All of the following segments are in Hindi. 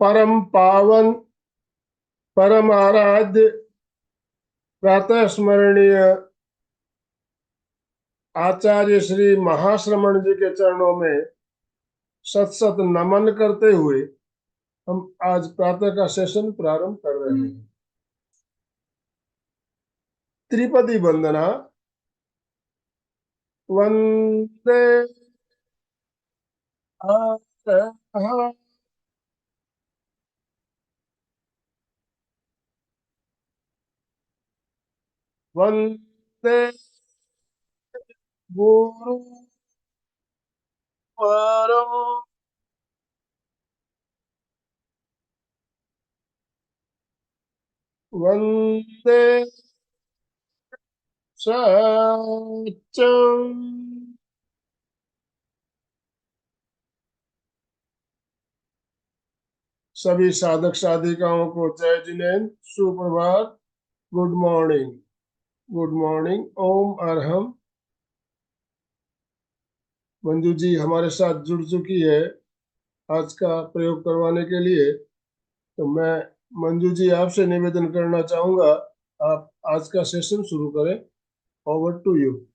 परम पावन परम आराध्य प्रातः स्मरणीय आचार्य श्री महाश्रमण जी के चरणों में सत सत नमन करते हुए हम आज प्रातः का सेशन प्रारंभ कर रहे हैं। त्रिपदी वंदना। वंदे मातरम्। वंदे गुरु परम। वंदे सत्यम। सभी साधक साधिकाओं को जय जिनेन्द्र, सुप्रभात, गुड मॉर्निंग। Good morning. ओम अरहम। मंजू जी हमारे साथ जुड़ चुकी है आज का प्रयोग करवाने के लिए। तो मैं मंजू जी आपसे निवेदन करना चाहूंगा, आप आज का सेशन शुरू करें। Over to you.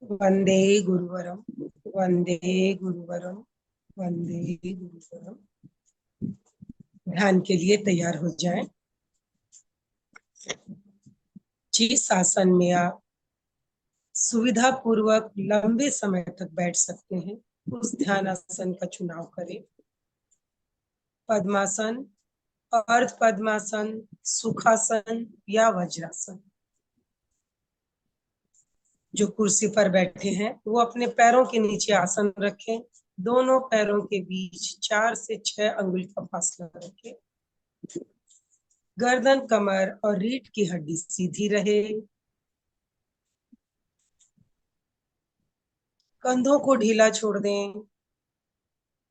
वंदे गुरुवरम, वंदे गुरुवरम, वंदे गुरुवरम। ध्यान के लिए तैयार हो जाएं। जिस आसन में आप सुविधा पूर्वक लंबे समय तक बैठ सकते हैं, उस ध्यान आसन का चुनाव करें। पद्मासन, अर्ध पद्मासन, सुखासन या वज्रासन। जो कुर्सी पर बैठे हैं वो अपने पैरों के नीचे आसन रखें। दोनों पैरों के बीच 4 से 6 अंगुल का फासला रखें। गर्दन, कमर और रीढ़ की हड्डी सीधी रहे। कंधों को ढीला छोड़ दें,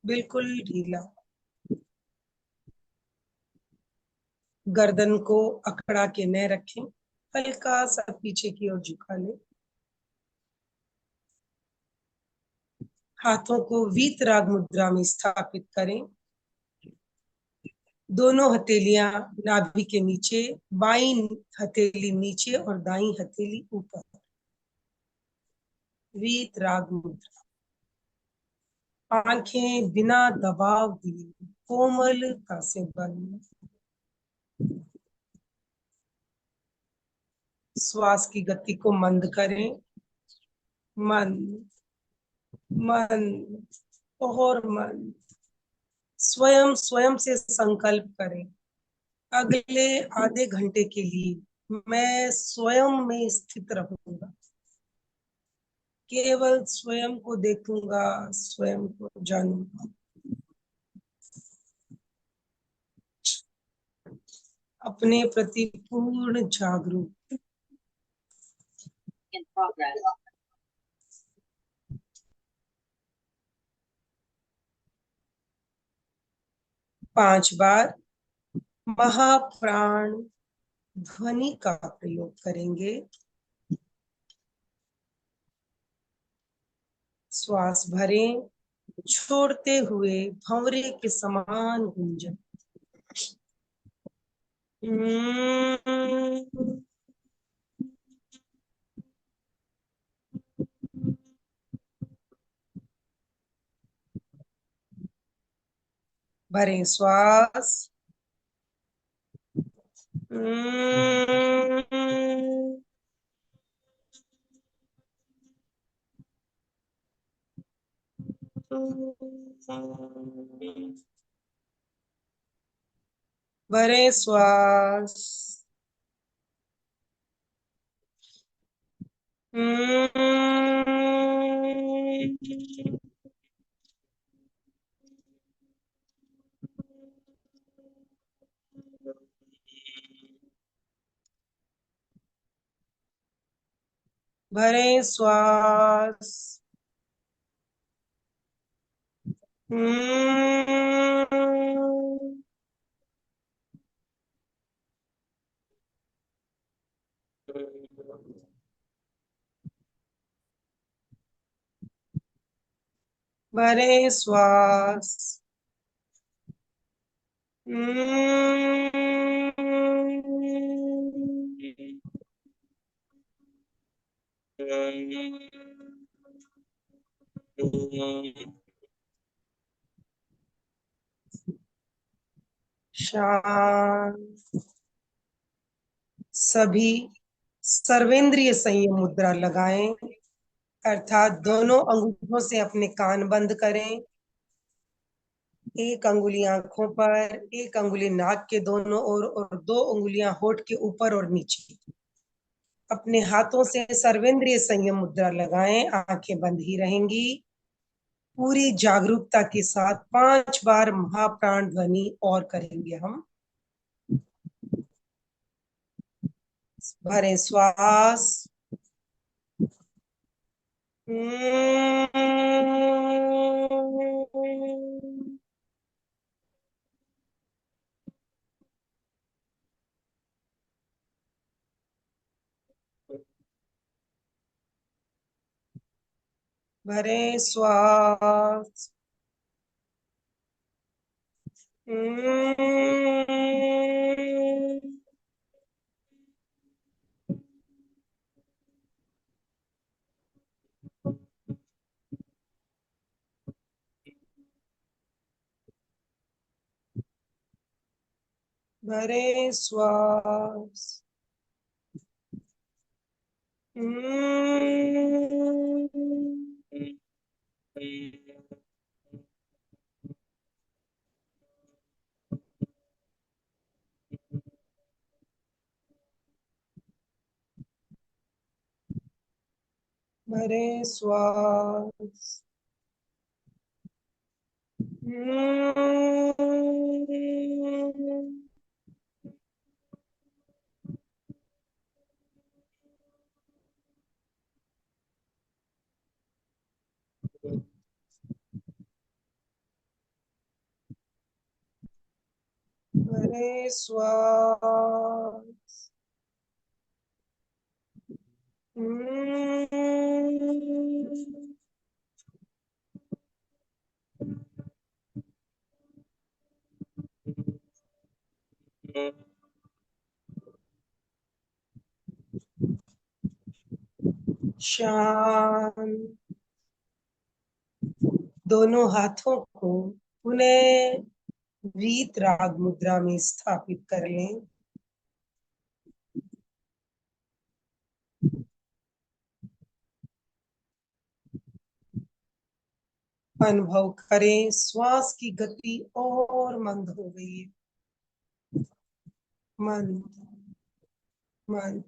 बिल्कुल ढीला। गर्दन को अकड़ा के न रखें, हल्का सा पीछे की ओर झुका लें। हाथों को वीतराग मुद्रा में स्थापित करें। दोनों हथेलियां नाभि के नीचे, बाईं हथेली नीचे और दाईं हथेली ऊपर। वीतराग मुद्रा। आंखें बिना दबाव दिए कोमलता से बंद। श्वास की गति को मंद करें। मंद, मंद और मंद। स्वयं स्वयं से संकल्प करें, अगले आधे घंटे के लिए मैं स्वयं में स्थित रहूंगा। केवल स्वयं को देखूंगा, स्वयं को जानूंगा। अपने प्रति पूर्ण जागरूक। 5 बार महाप्राण ध्वनि का प्रयोग करेंगे। श्वास भरें, छोड़ते हुए भंवरे के समान गूंजन। भरें श्वास। भरें श्वास। भरें श्वास। भरें श्वास। शांत। सभी सर्वेंद्रिय संयम मुद्रा लगाएं, अर्थात दोनों अंगूठों से अपने कान बंद करें। एक अंगुली आंखों पर, एक अंगुली नाक के दोनों ओर और दो उंगलियां होठ के ऊपर और नीचे। अपने हाथों से सर्वेंद्रिय संयम मुद्रा लगाएं, आंखें बंद ही रहेंगी। पूरी जागरूकता के साथ 5 बार महाप्राण ध्वनि और करेंगे हम। भरें श्वास। भरें श्वास। भरें श्वास। भरें श्वास। भरें श्वास। शांत। दोनों हाथों को पुनः वीत राग मुद्रा में स्थापित कर लें। अनुभव करें श्वास की गति और मंद हो गई है। मंद मंद।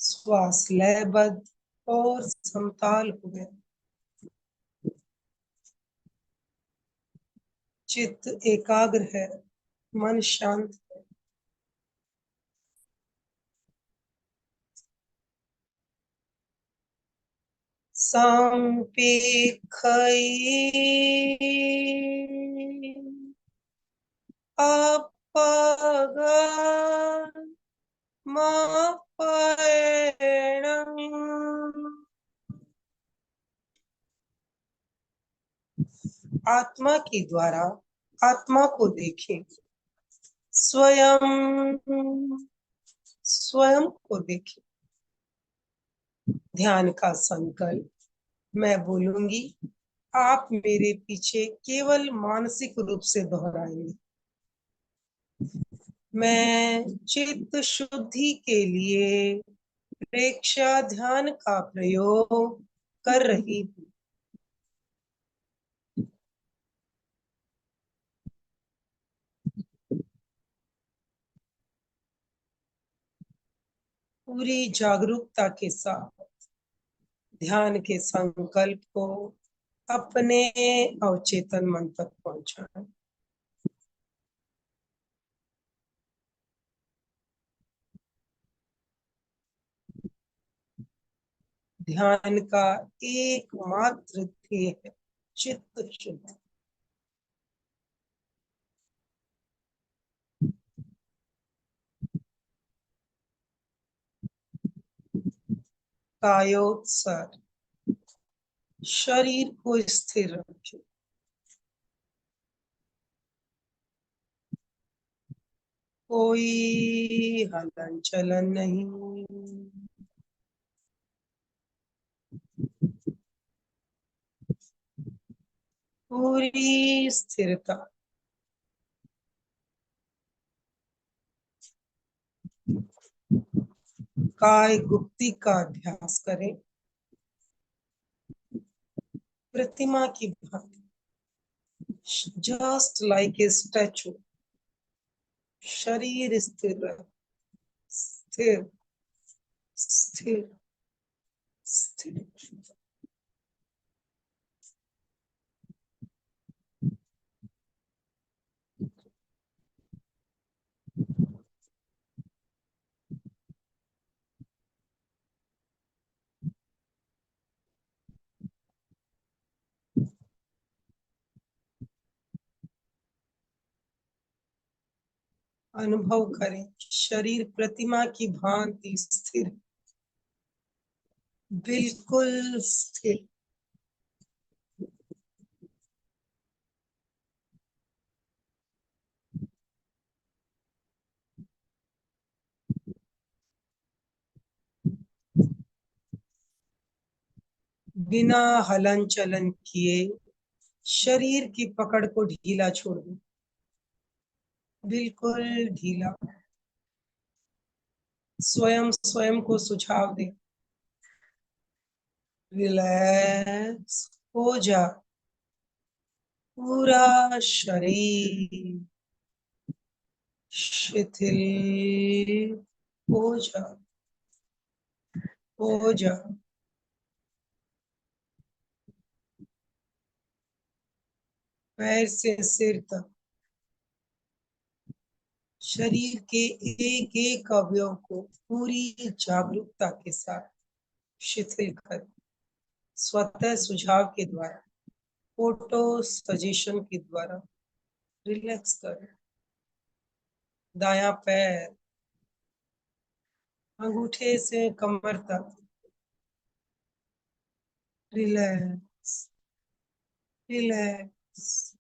श्वास लयबद्ध और समताल हो गया। चित्त एकाग्र है, मन शांत है। संपेखई अपगमपयणम्। आत्मा के द्वारा आत्मा को देखें। स्वयं स्वयं को देखें। ध्यान का संकल्प मैं बोलूंगी, आप मेरे पीछे केवल मानसिक रूप से दोहराएंगे। मैं चित्त शुद्धि के लिए प्रेक्षा ध्यान का प्रयोग कर रही हूँ। पूरी जागरूकता के साथ ध्यान के संकल्प को अपने अवचेतन मन तक पहुंचाएं। ध्यान का एकमात्र ध्येय है चित्त शुद्धि। कायोत्सर्ग। शरीर को स्थिर रखें। कोई हलन चलन नहीं, पूरी स्थिरता। काय गुप्ती का अभ्यास करें, प्रतिमा की भांति, जस्ट लाइक ए स्टैचू। शरीर स्थिर रहे, स्थिर स्थिर स्थिर। अनुभव करें, शरीर प्रतिमा की भांति स्थिर, बिल्कुल स्थिर। बिना हलन चलन किए शरीर की पकड़ को ढीला छोड़ दो, बिल्कुल ढीला। स्वयं स्वयं को सुझाव दे, रिलैक्स हो जा। पूरा शरीर शिथिल हो जा, हो जा। पैर से सिर तक शरीर के एक एक अवयव को पूरी जागरूकता के साथ शिथिल कर, स्वतः सुझाव के द्वारा, फोटो सजेशन के द्वारा रिलैक्स कर। दायां पैर अंगूठे से कमर तक रिलैक्स, रिलैक्स।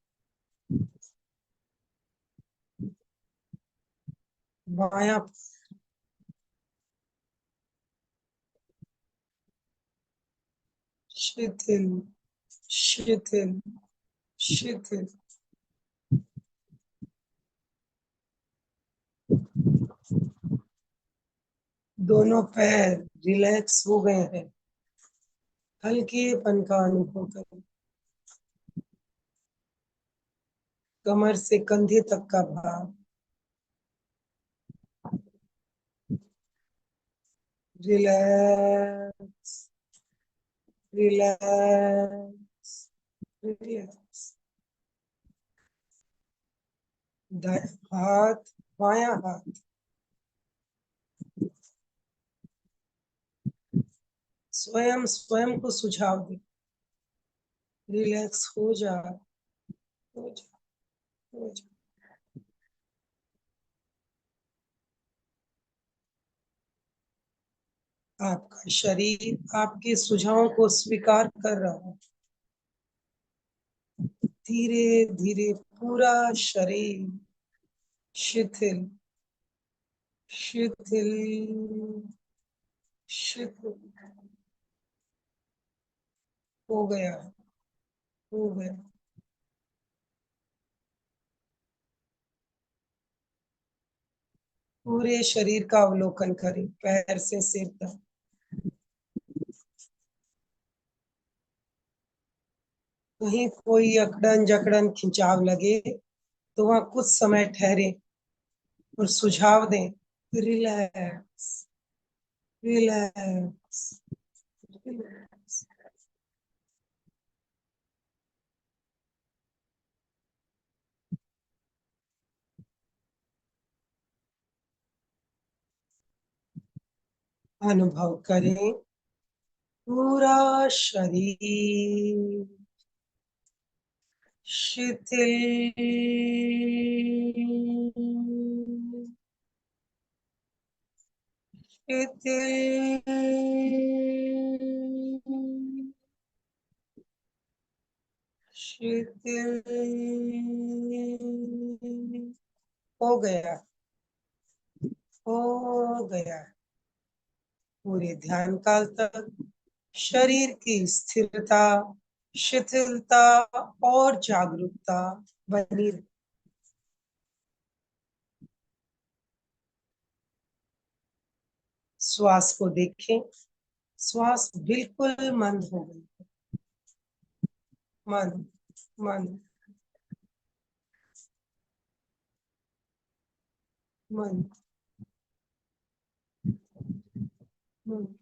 बायां शिथिल, शिथिल, शिथिल। दोनों पैर रिलैक्स हो गए हैं, हल्केपन का अनुभव करें। कमर से कंधे तक का भार रिलैक्स, रिलैक्स, रिलैक्स। हाथ, बायां हाथ स्वयं स्वयं को सुझाव दे, रिलैक्स हो जा, हो जा, हो जा। आपका शरीर आपके सुझावों को स्वीकार कर रहा है। धीरे धीरे पूरा शरीर शिथिल, शिथिल, शिथिल हो गया, हो गया। पूरे शरीर का अवलोकन करें, पैर से सिर तक। कहीं कोई अकड़न जकड़न खिंचाव लगे तो वहां कुछ समय ठहरे और सुझाव दें, रिलैक्स, रिलैक्स, रिलैक्स। अनुभव करें, पूरा शरीर शिथिल, शिथिल, शिथिल हो गया, हो गया। पूरे ध्यान काल तक शरीर की स्थिरता, शिथिलता और जागरूकता बनी रहे। श्वास को देखें, श्वास बिल्कुल मंद हो गई। मंद, मंद, मंद, मंद।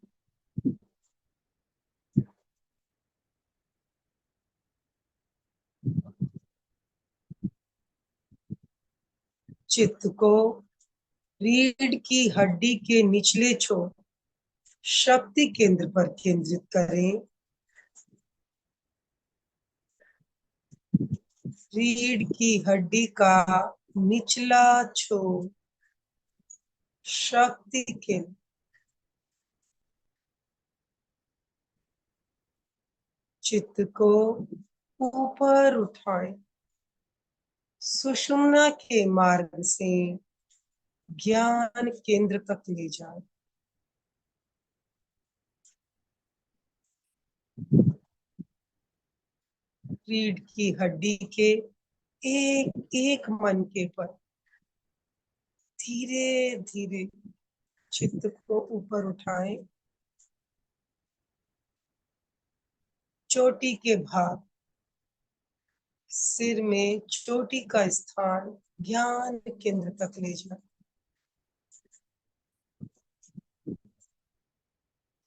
चित्त को रीढ़ की हड्डी के निचले छोर शक्ति केंद्र पर केंद्रित करें। रीढ़ की हड्डी का निचला छोर शक्ति केंद्र। चित्त को ऊपर उठाएं, सुषुम्ना के मार्ग से ज्ञान केंद्र तक ले जाएं। रीढ़ की हड्डी के एक एक मनके पर धीरे धीरे चित्त को ऊपर उठाएं। चोटी के भाग, सिर में चोटी का स्थान ज्ञान केंद्र तक ले जाएं।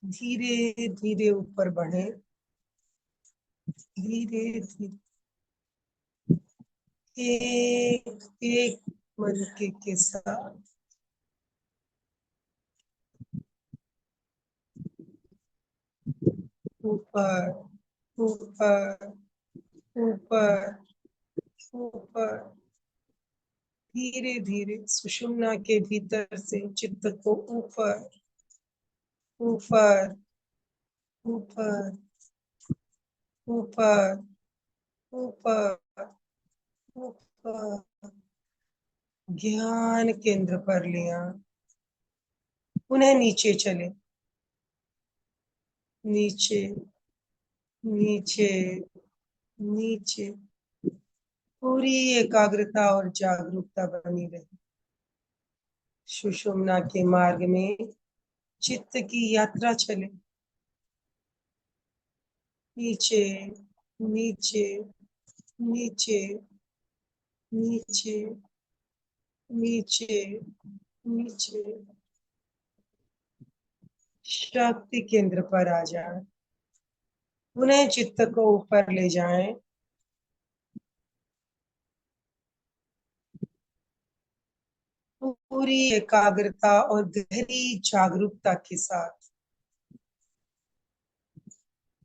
धीरे धीरे ऊपर बढ़े, धीरे धीरे एक एक मनके के साथ ऊपर, ऊपर, ऊपर, ऊपर। धीरे धीरे सुषुम्ना के भीतर से चित्त को ऊपर, ऊपर, ऊपर, ऊपर, ऊपर, ऊपर ज्ञान केंद्र पर लिया। उन्हें नीचे चले, नीचे, नीचे, नीचे। पूरी एकाग्रता और जागरूकता बनी रहे। सुषुम्ना के मार्ग में चित्त की यात्रा चले, नीचे, नीचे, नीचे, नीचे, नीचे, नीचे। शक्ति केंद्र पर आ जाए। पुनः चित्त को ऊपर ले जाएं। पूरी एकाग्रता और गहरी जागरूकता के साथ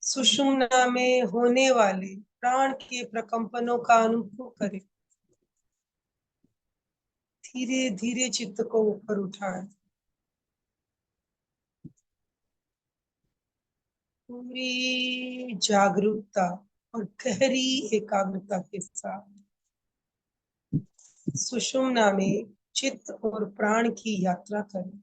सुषुम्ना में होने वाले प्राण के प्रकंपनों का अनुभव करें। धीरे धीरे चित्त को ऊपर उठाएं। पूरी जागरूकता और गहरी एकाग्रता के साथ सुषुम्ना में चित्त और प्राण की यात्रा करें।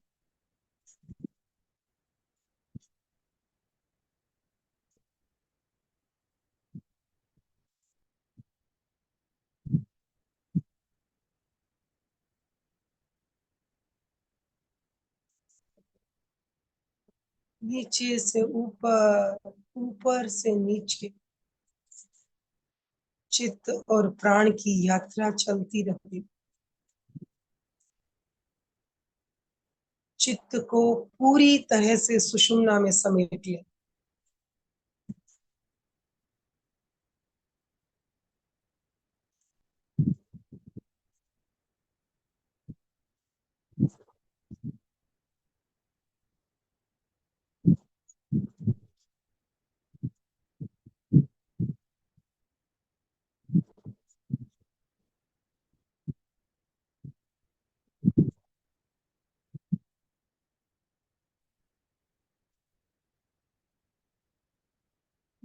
नीचे से ऊपर, ऊपर से नीचे चित्त और प्राण की यात्रा चलती रहे। चित्त को पूरी तरह से सुषुम्ना में समेट ले।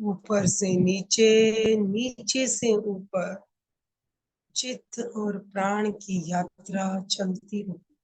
ऊपर से नीचे, नीचे से ऊपर चित्त और प्राण की यात्रा चलती रहे।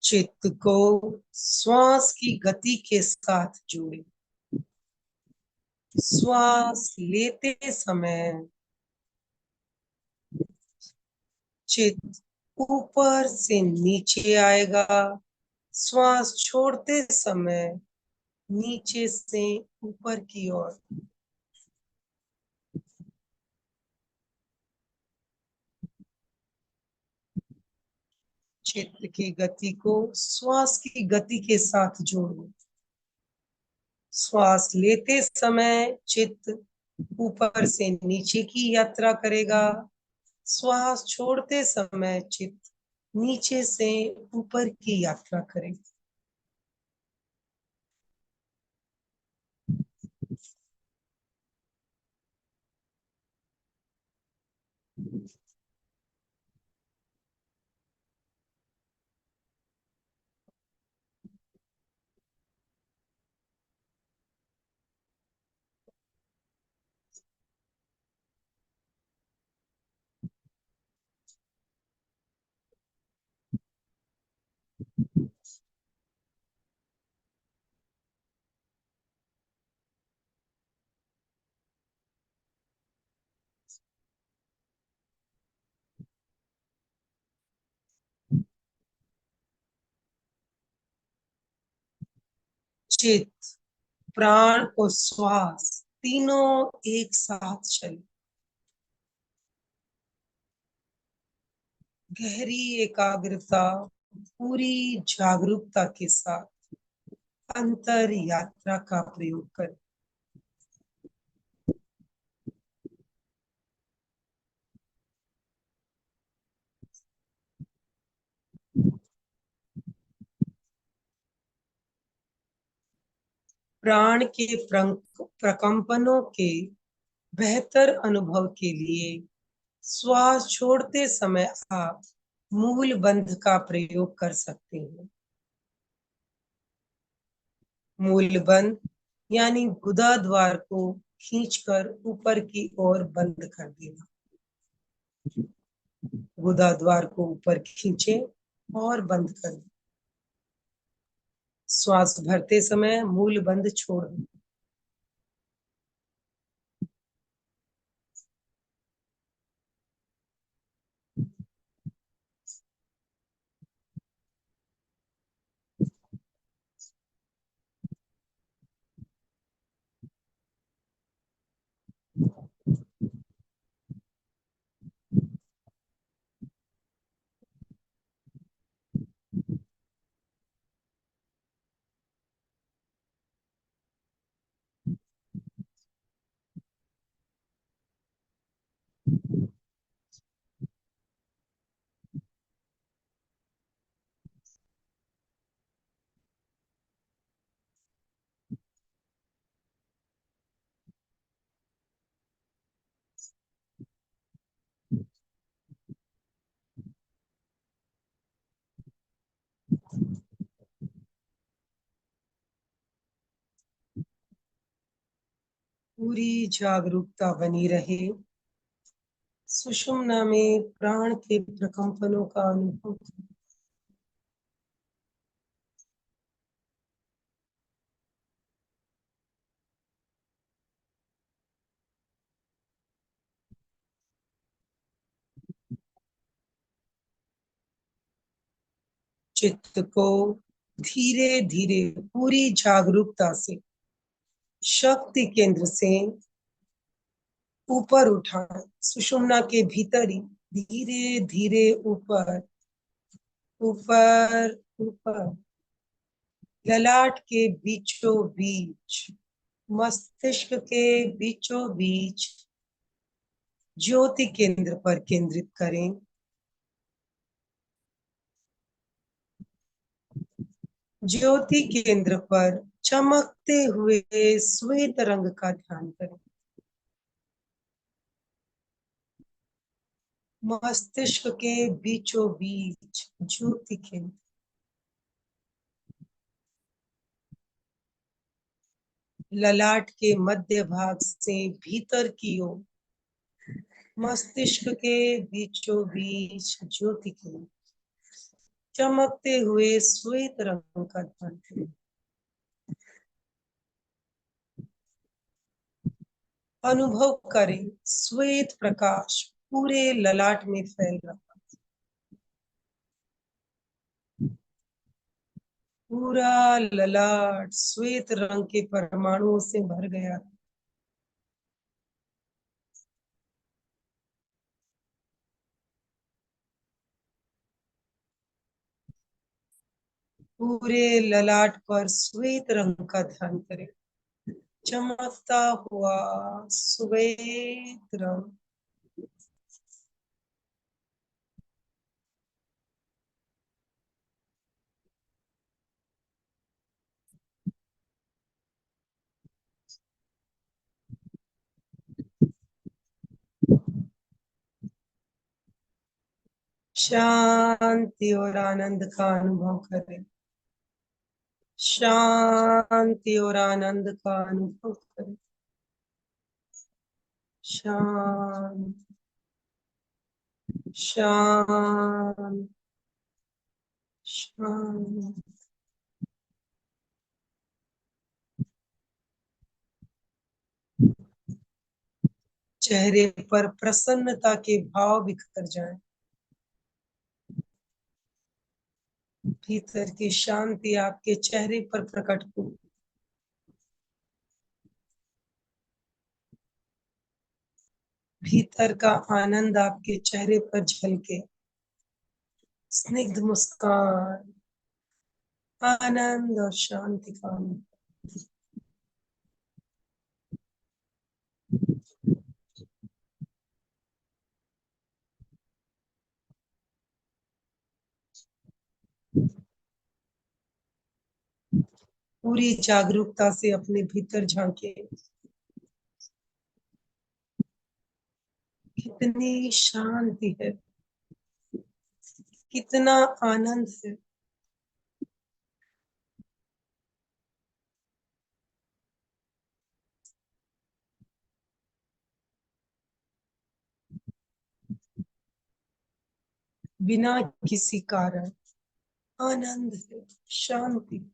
चित्त को श्वास की गति के साथ जोड़ें। श्वास लेते समय चित्त ऊपर से नीचे आएगा, श्वास छोड़ते समय नीचे से ऊपर की ओर। चित्त की गति को श्वास की गति के साथ जोड़ो। श्वास लेते समय चित्त ऊपर से नीचे की यात्रा करेगा, श्वास छोड़ते समय चित्त नीचे से ऊपर की यात्रा करेगा। चित्त, प्राण और श्वास तीनों एक साथ चले। गहरी एकाग्रता, पूरी जागरूकता के साथ अंतर यात्रा का प्रयोग करें। प्राण के प्रकंपनों के बेहतर अनुभव के लिए श्वास छोड़ते समय आप मूल बंध का प्रयोग कर सकते हैं। मूल बंध यानी गुदा द्वार को खींचकर ऊपर की ओर बंद कर देना। गुदा द्वार को ऊपर खींचे और बंद कर दें। श्वास भरते समय मूल बंध छोड़ दें। पूरी जागरूकता बनी रहे। सुषुम्ना में प्राण के प्रकंपनों का अनुभव करें। चित्त को धीरे धीरे पूरी जागरूकता से शक्ति केंद्र से ऊपर उठाएं। सुषुम्ना के भीतर ही धीरे धीरे ऊपर ऊपर ऊपर, ललाट के बीचों बीच, मस्तिष्क के बीचों बीच ज्योति केंद्र पर केंद्रित करें। ज्योति केंद्र पर चमकते हुए श्वेत रंग का ध्यान करें। मस्तिष्क के बीचों बीच ज्योति केंद्र, ललाट के मध्य भाग से भीतर की ओर, मस्तिष्क के बीचों बीच ज्योति केंद्र। चमकते हुए श्वेत रंग का धारण करें। अनुभव करें श्वेत प्रकाश पूरे ललाट में फैल रहा, पूरा ललाट श्वेत रंग के परमाणुओं से भर गया। पूरे ललाट पर श्वेत रंग का ध्यान करें, चमकता हुआ श्वेत रंग। शांति और आनंद का अनुभव करें, शांति और आनंद का अनुभव करें, शांत शांत शांत। चेहरे पर प्रसन्नता के भाव बिखर जाएं, भीतर की शांति आपके चेहरे पर प्रकट हो। भीतर का आनंद आपके चेहरे पर झलके, स्निग्ध मुस्कान, आनंद और शांति का अनुभव। पूरी जागरूकता से अपने भीतर झांके, कितनी शांति है, कितना आनंद है। बिना किसी कारण आनंद है, शांति।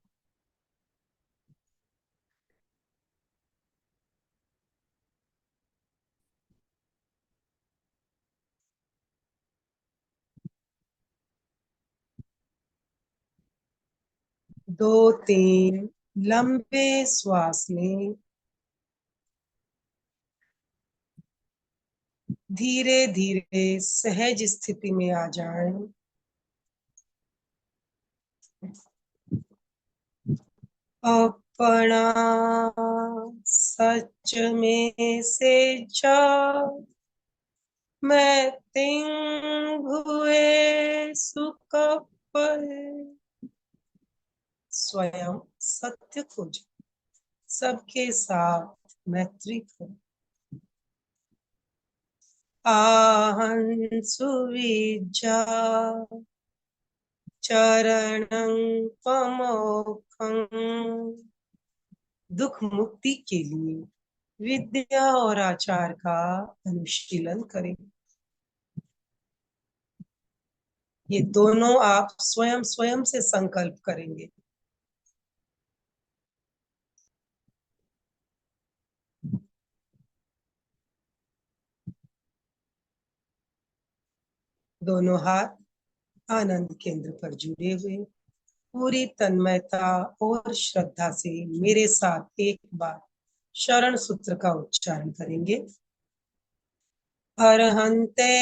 दो तीन लंबे श्वास लें, धीरे धीरे सहज स्थिति में आ जाएं। अपना सच में से जा मैं तिंग हुए सुख पर। स्वयं सत्य खोज, सबके साथ मैत्री करो। आहं सुविज्जा चरणं पमोक्षं। दुख मुक्ति के लिए विद्या और आचार का अनुशीलन करें। ये दोनों आप स्वयं स्वयं से संकल्प करेंगे। दोनों हाथ आनंद केंद्र पर जुड़े हुए, पूरी तन्मयता और श्रद्धा से मेरे साथ एक बार शरण सूत्र का उच्चारण करेंगे। अर्हन्ते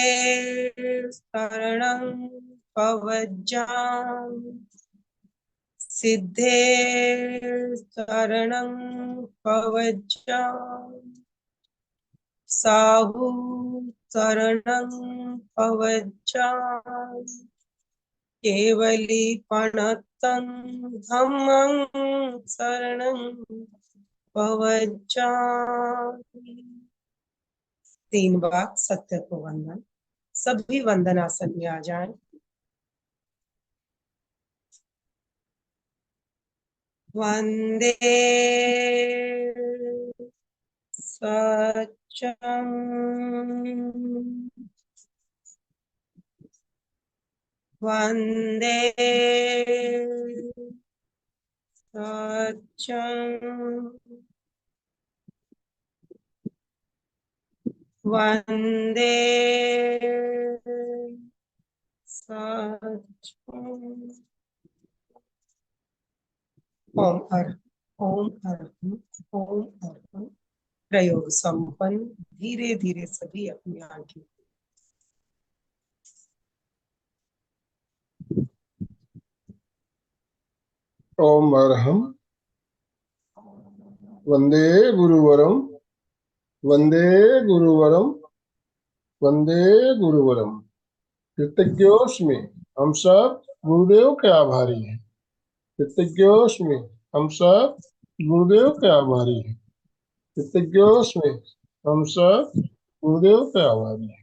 शरणं पवज्जामि, सिद्धे शरणं पवज्जामि, साहु शरणं पवज्जामि, केवलीपणतं धम्मं शरणं पवज्जामि। 3 बार सत्य को वंदन। सभी वंदन आसन में आ जाएं। वंदे सच्चं वंदे सत्यम वंदे सत्यम। ओम अर्हं ओम अर्हं। प्रयोग संपन्न। धीरे धीरे सभी अपनी आंखें। ओम अर्हं वंदे गुरुवरम वंदे गुरुवरम वंदे गुरुवरम। कृतज्ञोस्मि, हम सब गुरुदेव के आभारी हैं। कृतज्ञोस्मि, हम सब गुरुदेव के आभारी हैं। कृतज्ञोस्मि, हम सब गुरुदेव के आभारी हैं।